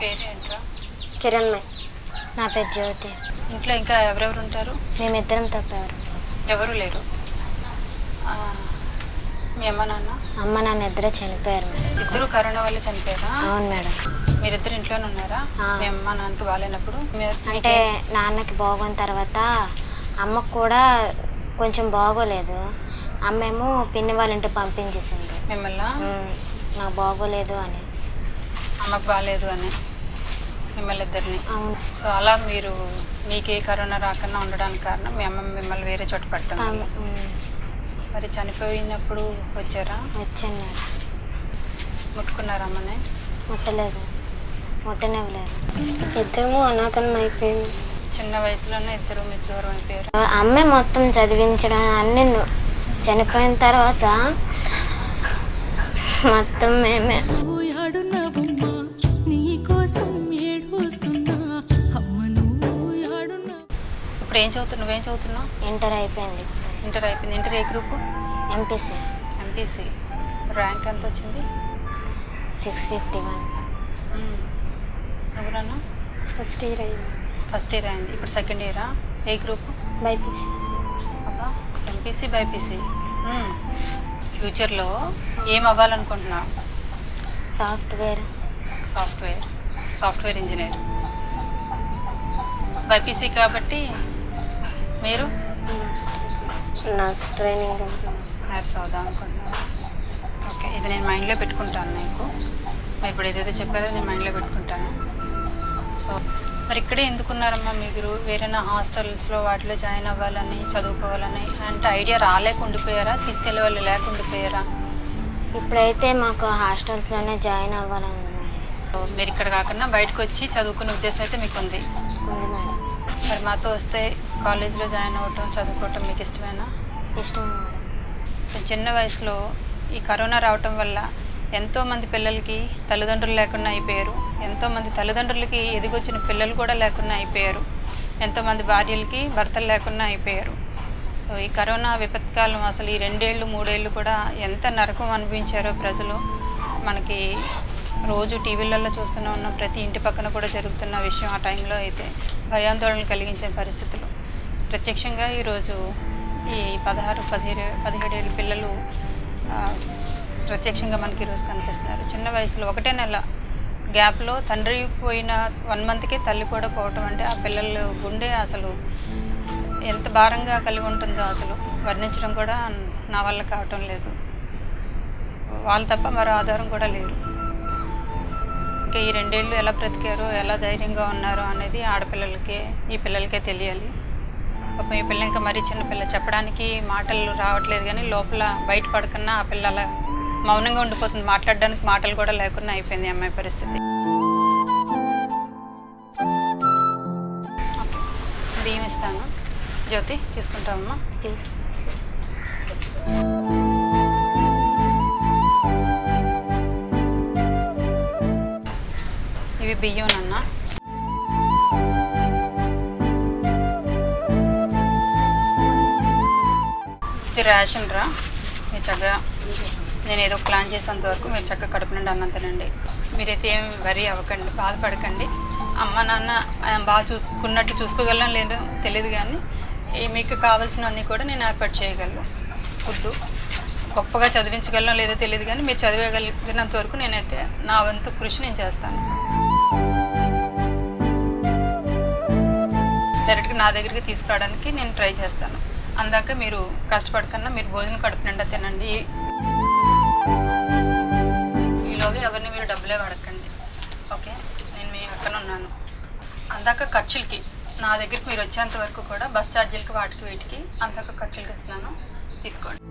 పేరేంట్రా? కిరణ్మయ్. నా పేరు జ్యోతి. ఇంట్లో ఇంకా ఎవరెవరు ఉంటారు? మేమిద్దరం తప్ప ఎవరు లేరు. మీ అమ్మ నాన్న? అమ్మ నాన్న ఇద్దరే చనిపోయారు మేడం. ఇద్దరు కరోనా వల్ల చనిపోయారా? అవును మేడం. మీరిద్దరు ఇంట్లోనే ఉన్నారా? మీ అమ్మ నాన్నకి బాగాలేనప్పుడు? అంటే నాన్నకి బాగోని తర్వాత అమ్మకు కూడా కొంచెం బాగోలేదు. అమ్మేమో పిన్ని వాళ్ళ ఇంటికి పంపించేసింది మిమ్మల్ని. నాకు బాగోలేదు అని, అమ్మకు బాగాలేదు అని మిమ్మల్ని ఇద్దరిని. అవును. సో అలా మీరు మీకే కరోనా రాకుండా ఉండడానికి కారణం మీ అమ్మ మిమ్మల్ని వేరే చోట పట్టడం. మరి చనిపోయినప్పుడు వచ్చారా? వచ్చాను మేడం. ముట్టుకున్నారా అమ్మని? ముట్టలేదు, ముట్టనివ్వలేదు. ఇద్దరు అనాథనం అయిపోయింది. చిన్న వయసులోనే ఇద్దరు మీ దూరం అయిపోయారు. అమ్మే మొత్తం చదివించడం అన్నీ. చనిపోయిన తర్వాత మొత్తం మేమే. ఇప్పుడు ఏం చదువుతున్నావు? నువ్వేం చదువుతున్నావు? ఇంటర్ అయిపోయింది. ఇంటర్ అయిపోయింది. ఇంటర్ ఏ గ్రూపు? ఎంపీసీ. ఎంపీసీ. ర్యాంక్ ఎంత వచ్చింది? 651. ఎవరన్నా? ఫస్ట్ ఇయర్ అయింది. ఫస్ట్ ఇయర్ అయింది. ఇప్పుడు సెకండ్ ఇయరా? ఏ గ్రూపు? బైపీసీ. అబ్బా, ఎంపీసీ బైపీసీ. ఫ్యూచర్లో ఏం అవ్వాలనుకుంటున్నావు? సాఫ్ట్వేర్. Software engineer. బైపీసీ కాబట్టి మీరు నర్స్ ట్రైనింగ్. నర్స్ అవుదాం అనుకుంటున్నాను. ఓకే, ఇది నేను మైండ్లో పెట్టుకుంటాను. నీకు ఇప్పుడు ఏదైతే చెప్పారో నేను మైండ్లో పెట్టుకుంటాను. సో మరి ఇక్కడే ఎందుకున్నారమ్మా? మీరు వేరేనా హాస్టల్స్లో వాటిలో జాయిన్ అవ్వాలని, చదువుకోవాలని అంటే ఐడియా రాలేక ఉండిపోయారా? తీసుకెళ్ళే వాళ్ళు లేక ఉండిపోయారా? ఇప్పుడైతే మాకు హాస్టల్స్లోనే జాయిన్ అవ్వాలని మీరు ఇక్కడ కాకుండా బయటకు వచ్చి చదువుకునే ఉద్దేశం అయితే మీకు ఉంది. ఉంది మేడం. మరి మాతో వస్తే కాలేజీలో జాయిన్ అవ్వటం, చదువుకోవటం మీకు ఇష్టమేనా? ఇష్టం మేడం. చిన్న వయసులో ఈ కరోనా రావటం వల్ల ఎంతోమంది పిల్లలకి తల్లిదండ్రులు లేకుండా అయిపోయారు. ఎంతోమంది తల్లిదండ్రులకి ఎదిగొచ్చిన పిల్లలు కూడా లేకుండా అయిపోయారు. ఎంతోమంది భార్యలకి భర్తలు లేకుండా అయిపోయారు. ఈ కరోనా విపత్కాలం అసలు ఈ 2 ఏళ్ళు 3 ఏళ్ళు కూడా ఎంత నరకం అనిపించారో ప్రజలు. మనకి రోజు టీవీలలో చూస్తూనే ఉన్నాం. ప్రతి ఇంటి పక్కన కూడా జరుగుతున్న విషయం. ఆ టైంలో అయితే భయాందోళనలు కలిగించే పరిస్థితులు. ప్రత్యక్షంగా ఈరోజు ఈ 16-17 ఏళ్ళ పిల్లలు ప్రత్యక్షంగా మనకి ఈరోజు కనిపిస్తున్నారు. చిన్న వయసులో 1 నెల గ్యాప్లో తండ్రి పోయిన 1 మంత్కే తల్లి కూడా పోవటం అంటే ఆ పిల్లల గుండె అసలు ఎంత భారంగా కలిగి ఉంటుందో అసలు వర్ణించడం కూడా నా వల్ల కావటం లేదు. వాళ్ళు తప్ప మరో ఆధారం కూడా లేరు. ఇంకా ఈ 2 ఏళ్ళు ఎలా బ్రతికారో, ఎలా ధైర్యంగా ఉన్నారో అనేది ఆడపిల్లలకే, ఈ పిల్లలకే తెలియాలి. పాపం ఈ పిల్ల ఇంకా మరీ చిన్నపిల్ల, చెప్పడానికి మాటలు రావట్లేదు. కానీ లోపల బయట పడకన్నా ఆ పిల్లల మౌనంగా ఉండిపోతుంది. మాట్లాడడానికి మాటలు కూడా లేకుండా అయిపోయింది అమ్మాయి పరిస్థితి. బియ్యం ఇస్తాను. జ్యోతి తీసుకుంటావమ్మా? తీసుకు. ఇవి బియ్యం నాన్న. ఇది రేషన్ రా. మీరు చక్కగా నేను ఏదో ప్లాన్ చేసేంత వరకు మీరు చక్కగా కడుపు నుండి అన్నం తినండి. మీరైతే ఏం వరీ అవ్వకండి, బాధపడకండి. అమ్మ నాన్న బాగా చూసుకున్నట్టు చూసుకోగలను లేదో తెలియదు, కానీ మీకు కావాల్సినవన్నీ కూడా నేను ఏర్పాటు చేయగలను. ఫుడ్ గొప్పగా చదివించగలను లేదో తెలియదు, కానీ మీరు చదివేయగలిగినంత వరకు నేనైతే నా వంతు కృషి నేను చేస్తాను. డైరెక్ట్గా నా దగ్గరికి తీసుకురావడానికి నేను ట్రై చేస్తాను. అందాక మీరు కష్టపడకన్నా మీరు భోజనం కడుపు నిండా తినండి. ఈలోగా ఎవరిని మీరు డబ్బులే వాడకండి. ఓకే, నేను మీ పక్కన ఉన్నాను. అందాక ఖర్చులకి నా దగ్గరికి మీరు వచ్చేంత వరకు కూడా బస్ ఛార్జీలకి వాటికి వీటికి అందాక ఖర్చులకి ఇస్తున్నాను, తీసుకోండి.